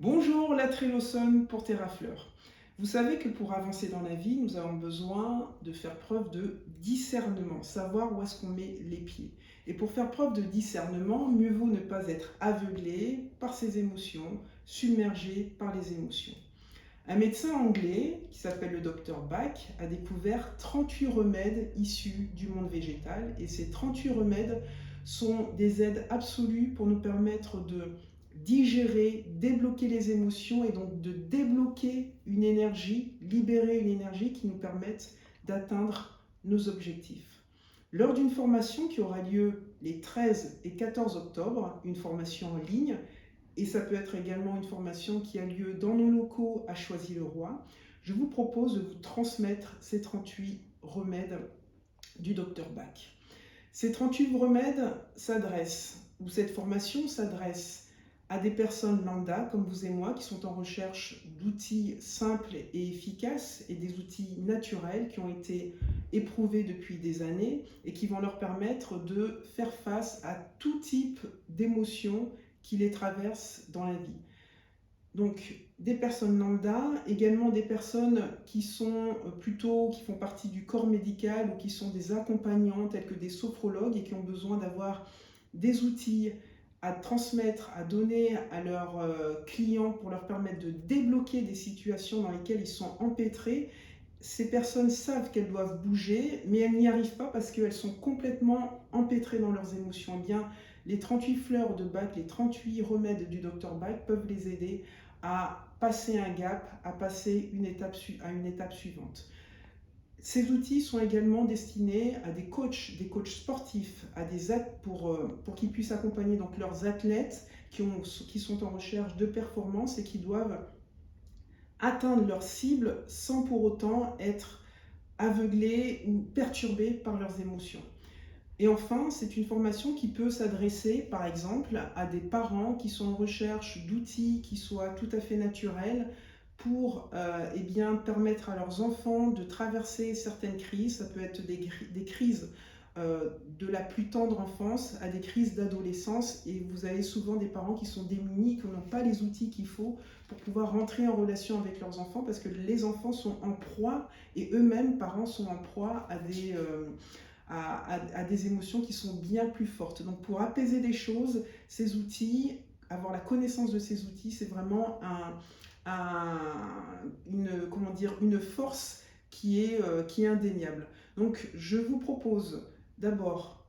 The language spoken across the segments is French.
Bonjour la Trélosome pour Terrafleur. Vous savez que pour avancer dans la vie, nous avons besoin de faire preuve de discernement, savoir où est-ce qu'on met les pieds. Et pour faire preuve de discernement, mieux vaut ne pas être aveuglé par ses émotions, submergé par les émotions. Un médecin anglais, qui s'appelle le docteur Bach, a découvert 38 remèdes issus du monde végétal. Et ces 38 remèdes sont des aides absolues pour nous permettre de digérer, débloquer les émotions et donc de débloquer une énergie, libérer une énergie qui nous permette d'atteindre nos objectifs. Lors d'une formation qui aura lieu les 13 et 14 octobre, une formation en ligne, et ça peut être également une formation qui a lieu dans nos locaux à Choisy-le-Roi, je vous propose de vous transmettre ces 38 remèdes du docteur Bach. Ces 38 remèdes s'adressent, ou cette formation s'adresse à des personnes lambda comme vous et moi qui sont en recherche d'outils simples et efficaces et des outils naturels qui ont été éprouvés depuis des années et qui vont leur permettre de faire face à tout type d'émotions qui les traversent dans la vie. Donc des personnes lambda, également des personnes qui sont plutôt, qui font partie du corps médical ou qui sont des accompagnants tels que des sophrologues et qui ont besoin d'avoir des outils à transmettre, à donner à leurs clients pour leur permettre de débloquer des situations dans lesquelles ils sont empêtrés. Ces personnes savent qu'elles doivent bouger, mais elles n'y arrivent pas parce qu'elles sont complètement empêtrées dans leurs émotions. Eh bien, les 38 fleurs de Bach, les 38 remèdes du docteur Bach peuvent les aider à passer un gap, à passer à une étape suivante. Ces outils sont également destinés à des coachs sportifs, pour qu'ils puissent accompagner donc leurs athlètes qui sont en recherche de performance et qui doivent atteindre leur cible sans pour autant être aveuglés ou perturbés par leurs émotions. Et enfin, c'est une formation qui peut s'adresser, par exemple, à des parents qui sont en recherche d'outils qui soient tout à fait naturels pour eh bien, permettre à leurs enfants de traverser certaines crises. Ça peut être des crises de la plus tendre enfance à des crises d'adolescence. Et vous avez souvent des parents qui sont démunis, qui n'ont pas les outils qu'il faut pour pouvoir rentrer en relation avec leurs enfants parce que les enfants sont en proie et eux-mêmes, parents, sont en proie à des émotions qui sont bien plus fortes. Donc pour apaiser les choses, ces outils, avoir la connaissance de ces outils, c'est vraiment une force qui est indéniable. Donc je vous propose d'abord,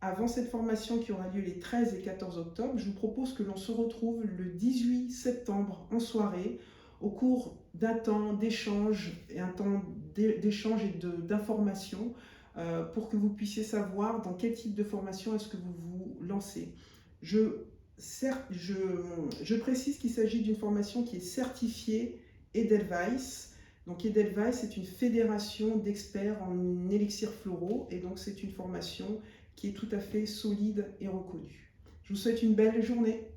avant cette formation qui aura lieu les 13 et 14 octobre, je vous propose que l'on se retrouve le 18 septembre en soirée au cours d'un temps d'échange et d'information pour que vous puissiez savoir dans quel type de formation est-ce que vous vous lancez. Je précise qu'il s'agit d'une formation qui est certifiée Edelweiss. Donc Edelweiss est une fédération d'experts en élixirs floraux et donc c'est une formation qui est tout à fait solide et reconnue. Je vous souhaite une belle journée.